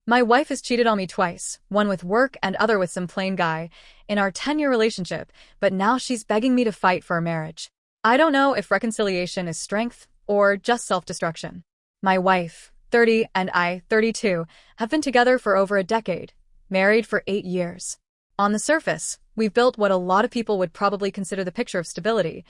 My wife has cheated on me twice, one with work and other with some plain guy, in our 10-year relationship, but now she's begging me to fight for a marriage. I don't know if reconciliation is strength or just self-destruction. My wife, 30, and I, 32, have been together for over a decade, married for 8 years. On the surface, we've built what a lot of people would probably consider the picture of stability.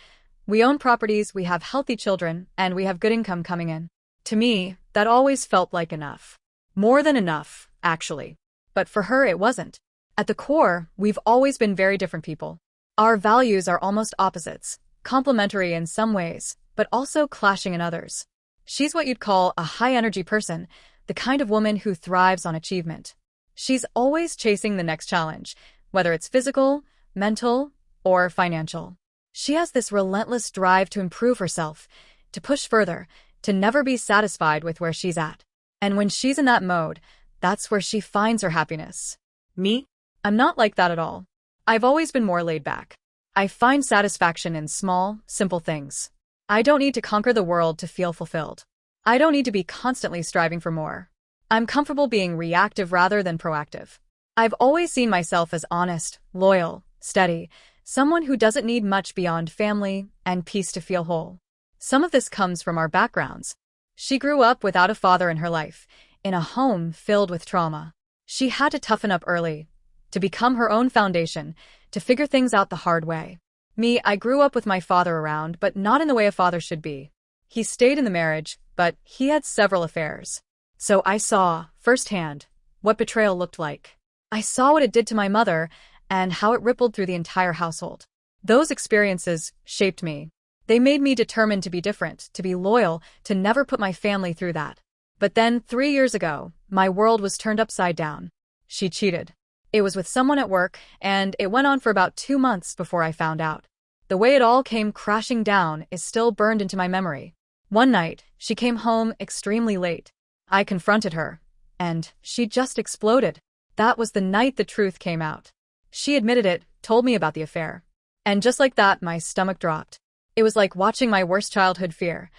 We own properties, we have healthy children, and we have good income coming in. To me, that always felt like enough. More than enough, actually. But for her, it wasn't. At the core, we've always been very different people. Our values are almost opposites, complementary in some ways, but also clashing in others. She's what you'd call a high-energy person, the kind of woman who thrives on achievement. She's always chasing the next challenge, whether it's physical, mental, or financial. She has this relentless drive to improve herself, to push further, to never be satisfied with where she's at. And when she's in that mode, that's where she finds her happiness. Me? I'm not like that at all. I've always been more laid back. I find satisfaction in small, simple things. I don't need to conquer the world to feel fulfilled. I don't need to be constantly striving for more. I'm comfortable being reactive rather than proactive. I've always seen myself as honest, loyal, steady, someone who doesn't need much beyond family and peace to feel whole. Some of this comes from our backgrounds. She grew up without a father in her life, in a home filled with trauma. She had to toughen up early, to become her own foundation, to figure things out the hard way. Me, I grew up with my father around, but not in the way a father should be. He stayed in the marriage, but he had several affairs. So I saw, firsthand, what betrayal looked like. I saw what it did to my mother and how it rippled through the entire household. Those experiences shaped me. They made me determined to be different, to be loyal, to never put my family through that. But then, 3 years ago, my world was turned upside down. She cheated. It was with someone at work, and it went on for about 2 months before I found out. The way it all came crashing down is still burned into my memory. One night, she came home extremely late. I confronted her, and she just exploded. That was the night the truth came out. She admitted it, told me about the affair. And just like that, my stomach dropped. It was like watching my worst childhood fear,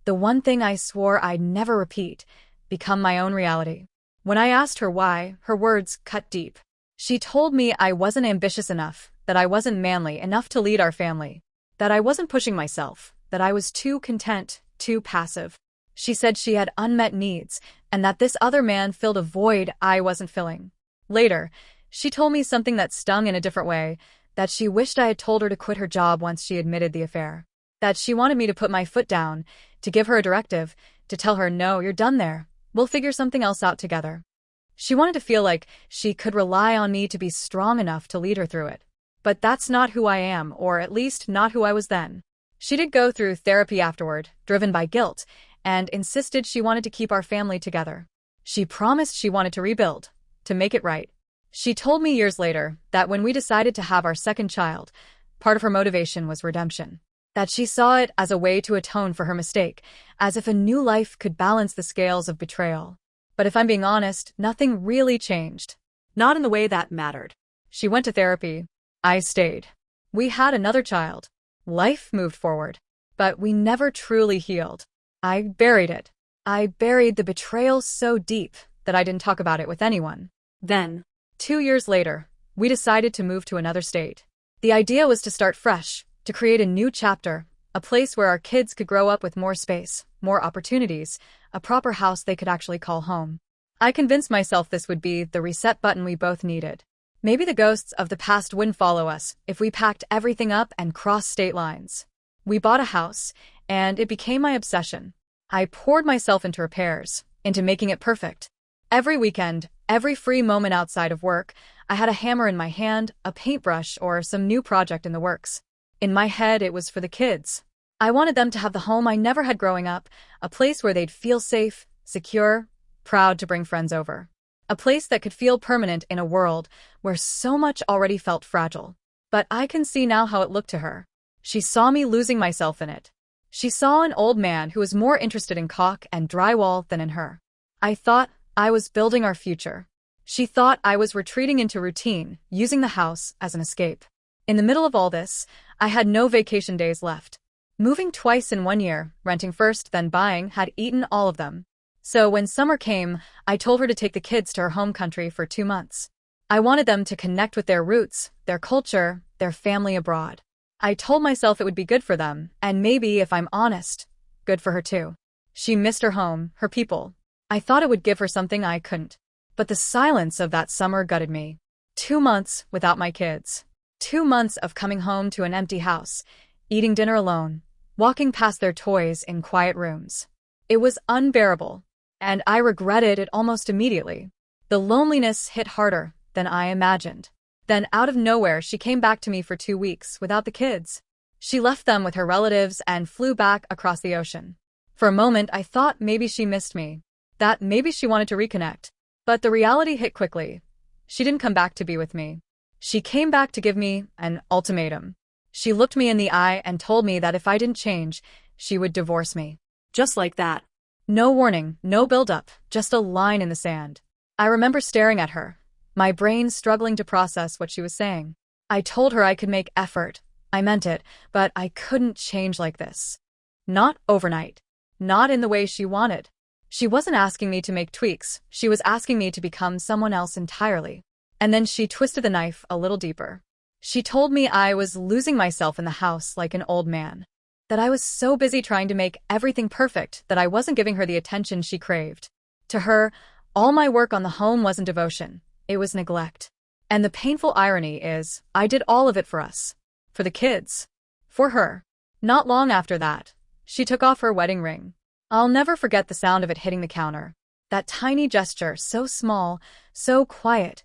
the one thing I swore I'd never repeat, become my own reality. When I asked her why, her words cut deep. She told me I wasn't ambitious enough, that I wasn't manly enough to lead our family, that I wasn't pushing myself, that I was too content, too passive. She said she had unmet needs, and that this other man filled a void I wasn't filling. Later, she told me something that stung in a different way, that she wished I had told her to quit her job once she admitted the affair. That she wanted me to put my foot down, to give her a directive, to tell her, no, you're done there. We'll figure something else out together. She wanted to feel like she could rely on me to be strong enough to lead her through it. But that's not who I am, or at least not who I was then. She did go through therapy afterward, driven by guilt, and insisted she wanted to keep our family together. She promised she wanted to rebuild, to make it right. She told me years later that when we decided to have our second child, part of her motivation was redemption. That she saw it as a way to atone for her mistake, as if a new life could balance the scales of betrayal. But if I'm being honest, nothing really changed. Not in the way that mattered. She went to therapy. I stayed. We had another child. Life moved forward. But we never truly healed. I buried it. I buried the betrayal so deep that I didn't talk about it with anyone. Then, 2 years later, we decided to move to another state. The idea was to start fresh, to create a new chapter, a place where our kids could grow up with more space, more opportunities, a proper house they could actually call home. I convinced myself this would be the reset button we both needed. Maybe the ghosts of the past wouldn't follow us if we packed everything up and crossed state lines. We bought a house, and it became my obsession. I poured myself into repairs, into making it perfect. Every weekend, every free moment outside of work, I had a hammer in my hand, a paintbrush, or some new project in the works. In my head, it was for the kids. I wanted them to have the home I never had growing up, a place where they'd feel safe, secure, proud to bring friends over. A place that could feel permanent in a world where so much already felt fragile. But I can see now how it looked to her. She saw me losing myself in it. She saw an old man who was more interested in caulk and drywall than in her. I thought I was building our future. She thought I was retreating into routine, using the house as an escape. In the middle of all this, I had no vacation days left. Moving twice in 1 year, renting first then buying, had eaten all of them. So when summer came, I told her to take the kids to her home country for 2 months. I wanted them to connect with their roots, their culture, their family abroad. I told myself it would be good for them, and maybe, if I'm honest, good for her too. She missed her home, her people. I thought it would give her something I couldn't. But the silence of that summer gutted me. 2 months without my kids. 2 months of coming home to an empty house, eating dinner alone, walking past their toys in quiet rooms. It was unbearable, and I regretted it almost immediately. The loneliness hit harder than I imagined. Then out of nowhere, she came back to me for 2 weeks without the kids. She left them with her relatives and flew back across the ocean. For a moment, I thought maybe she missed me, that maybe she wanted to reconnect. But the reality hit quickly. She didn't come back to be with me. She came back to give me an ultimatum. She looked me in the eye and told me that if I didn't change, she would divorce me. Just like that. No warning, no build-up, just a line in the sand. I remember staring at her, my brain struggling to process what she was saying. I told her I could make effort. I meant it, but I couldn't change like this. Not overnight. Not in the way she wanted. She wasn't asking me to make tweaks, she was asking me to become someone else entirely. And then she twisted the knife a little deeper. She told me I was losing myself in the house like an old man. That I was so busy trying to make everything perfect that I wasn't giving her the attention she craved. To her, all my work on the home wasn't devotion, it was neglect. And the painful irony is, I did all of it for us. For the kids. For her. Not long after that, she took off her wedding ring. I'll never forget the sound of it hitting the counter. That tiny gesture, so small, so quiet,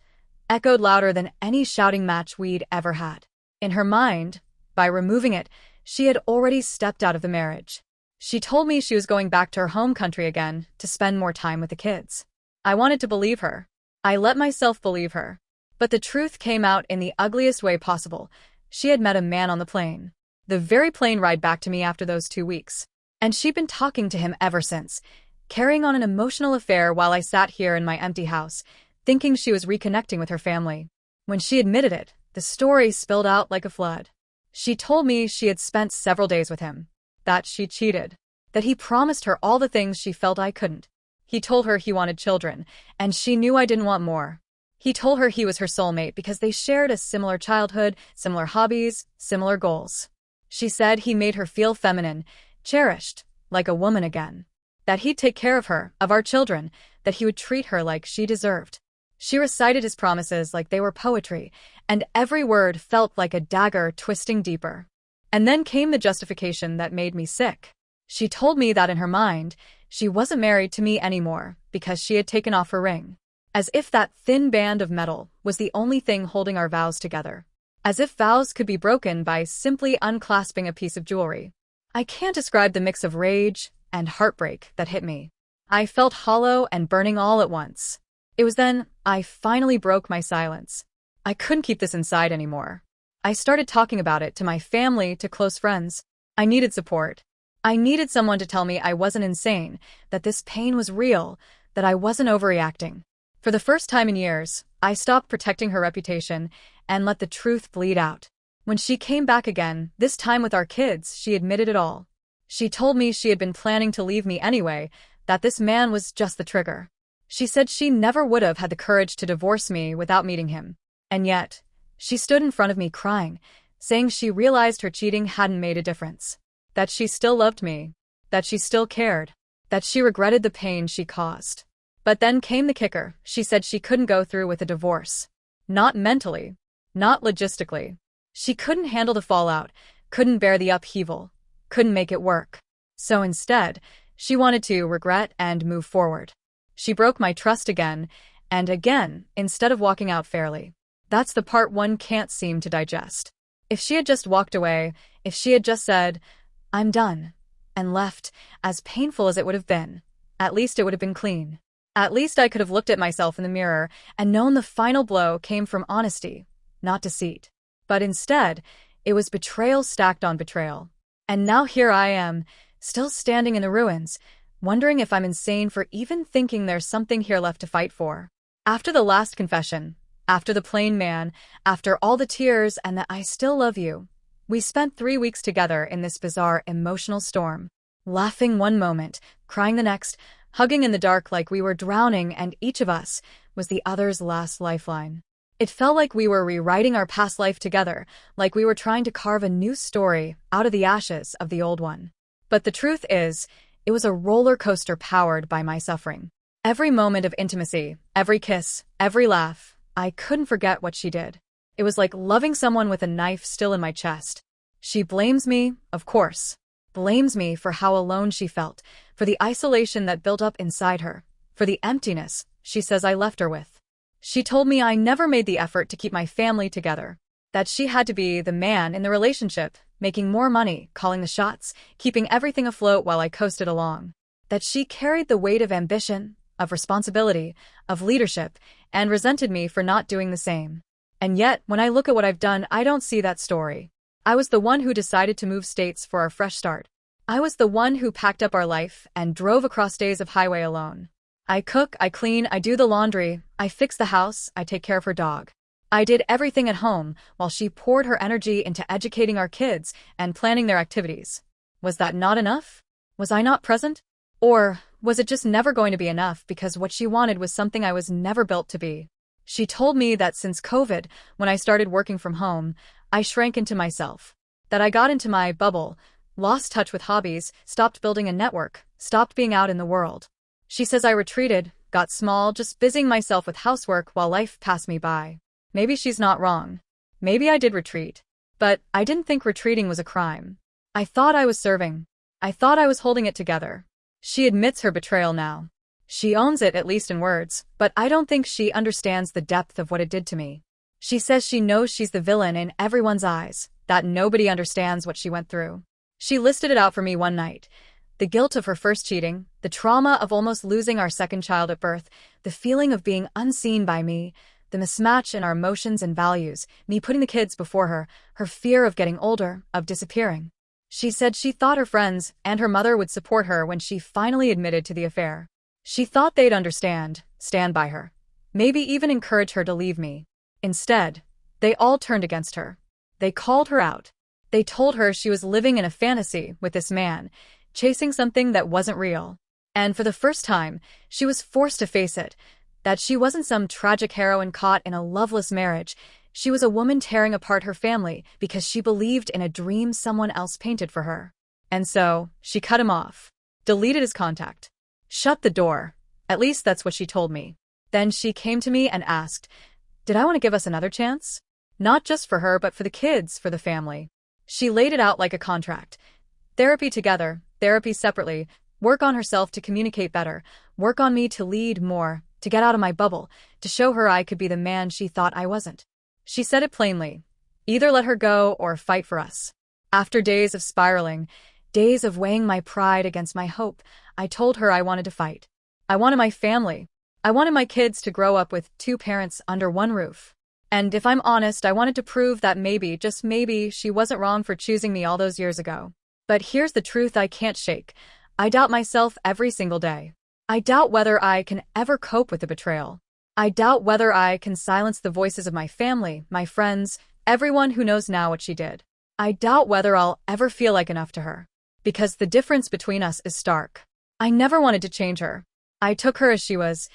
echoed louder than any shouting match we'd ever had. In her mind, by removing it, she had already stepped out of the marriage. She told me she was going back to her home country again to spend more time with the kids. I wanted to believe her. I let myself believe her. But the truth came out in the ugliest way possible. She had met a man on the plane. The very plane ride back to me after those 2 weeks. And she'd been talking to him ever since, carrying on an emotional affair while I sat here in my empty house, thinking she was reconnecting with her family. When she admitted it, the story spilled out like a flood. She told me she had spent several days with him, that she cheated, that he promised her all the things she felt I couldn't. He told her he wanted children, and she knew I didn't want more. He told her he was her soulmate because they shared a similar childhood, similar hobbies, similar goals. She said he made her feel feminine, cherished, like a woman again. That he'd take care of her, of our children, that he would treat her like she deserved. She recited his promises like they were poetry, and every word felt like a dagger twisting deeper. And then came the justification that made me sick. She told me that in her mind, she wasn't married to me anymore because she had taken off her ring. As if that thin band of metal was the only thing holding our vows together. As if vows could be broken by simply unclasping a piece of jewelry. I can't describe the mix of rage and heartbreak that hit me. I felt hollow and burning all at once. It was then I finally broke my silence. I couldn't keep this inside anymore. I started talking about it to my family, to close friends. I needed support. I needed someone to tell me I wasn't insane, that this pain was real, that I wasn't overreacting. For the first time in years, I stopped protecting her reputation and let the truth bleed out. When she came back again, this time with our kids, she admitted it all. She told me she had been planning to leave me anyway, that this man was just the trigger. She said she never would have had the courage to divorce me without meeting him. And yet, she stood in front of me crying, saying she realized her cheating hadn't made a difference. That she still loved me. That she still cared. That she regretted the pain she caused. But then came the kicker. She said she couldn't go through with a divorce. Not mentally. Not logistically. She couldn't handle the fallout, couldn't bear the upheaval, couldn't make it work. So instead, she wanted to regret and move forward. She broke my trust again, and again, instead of walking out fairly. That's the part one can't seem to digest. If she had just walked away, if she had just said, "I'm done," and left, as painful as it would have been, at least it would have been clean. At least I could have looked at myself in the mirror and known the final blow came from honesty, not deceit. But instead, it was betrayal stacked on betrayal. And now here I am, still standing in the ruins, wondering if I'm insane for even thinking there's something here left to fight for. After the last confession, after the plain man, after all the tears and the "I still love you," we spent 3 weeks together in this bizarre emotional storm. Laughing one moment, crying the next, hugging in the dark like we were drowning and each of us was the other's last lifeline. It felt like we were rewriting our past life together, like we were trying to carve a new story out of the ashes of the old one. But the truth is, it was a roller coaster powered by my suffering. Every moment of intimacy, every kiss, every laugh, I couldn't forget what she did. It was like loving someone with a knife still in my chest. She blames me, of course. Blames me for how alone she felt, for the isolation that built up inside her, for the emptiness she says I left her with. She told me I never made the effort to keep my family together, that she had to be the man in the relationship, making more money, calling the shots, keeping everything afloat while I coasted along, that she carried the weight of ambition, of responsibility, of leadership, and resented me for not doing the same. And yet, when I look at what I've done, I don't see that story. I was the one who decided to move states for our fresh start. I was the one who packed up our life and drove across days of highway alone. I cook, I clean, I do the laundry, I fix the house, I take care of her dog. I did everything at home while she poured her energy into educating our kids and planning their activities. Was that not enough? Was I not present? Or was it just never going to be enough because what she wanted was something I was never built to be? She told me that since COVID, when I started working from home, I shrank into myself, that I got into my bubble, lost touch with hobbies, stopped building a network, stopped being out in the world. She says I retreated, got small, just busying myself with housework while life passed me by. Maybe she's not wrong. Maybe I did retreat. But I didn't think retreating was a crime. I thought I was serving. I thought I was holding it together. She admits her betrayal now. She owns it, at least in words, but I don't think she understands the depth of what it did to me. She says she knows she's the villain in everyone's eyes, that nobody understands what she went through. She listed it out for me one night. The guilt of her first cheating, the trauma of almost losing our second child at birth, the feeling of being unseen by me, the mismatch in our emotions and values, me putting the kids before her, her fear of getting older, of disappearing. She said she thought her friends and her mother would support her when she finally admitted to the affair. She thought they'd understand, stand by her, maybe even encourage her to leave me. Instead, they all turned against her. They called her out. They told her she was living in a fantasy with this man, chasing something that wasn't real. And for the first time, she was forced to face it, that she wasn't some tragic heroine caught in a loveless marriage. She was a woman tearing apart her family because she believed in a dream someone else painted for her. And so, she cut him off, deleted his contact, shut the door. At least that's what she told me. Then she came to me and asked, did I want to give us another chance? Not just for her, but for the kids, for the family. She laid it out like a contract. Therapy together, therapy separately, work on herself to communicate better, work on me to lead more, to get out of my bubble, to show her I could be the man she thought I wasn't. She said it plainly. Either let her go or fight for us. After days of spiraling, days of weighing my pride against my hope, I told her I wanted to fight. I wanted my family. I wanted my kids to grow up with two parents under one roof. And if I'm honest, I wanted to prove that maybe, just maybe, she wasn't wrong for choosing me all those years ago. But here's the truth I can't shake. I doubt myself every single day. I doubt whether I can ever cope with the betrayal. I doubt whether I can silence the voices of my family, my friends, everyone who knows now what she did. I doubt whether I'll ever feel like enough to her. Because the difference between us is stark. I never wanted to change her. I took her as she was,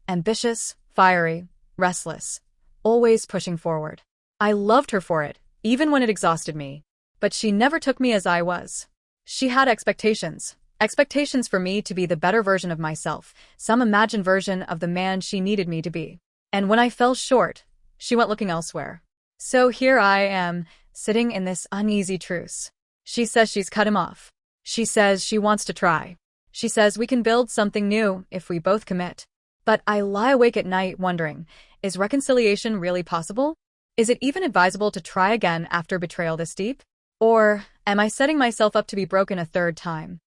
ambitious, fiery, restless, always pushing forward. I loved her for it, even when it exhausted me. But she never took me as I was. She had expectations. Expectations for me to be the better version of myself, some imagined version of the man she needed me to be. And when I fell short, she went looking elsewhere. So here I am, sitting in this uneasy truce. She says she's cut him off. She says she wants to try. She says we can build something new if we both commit. But I lie awake at night wondering, is reconciliation really possible? Is it even advisable to try again after betrayal this deep? Or am I setting myself up to be broken a third time?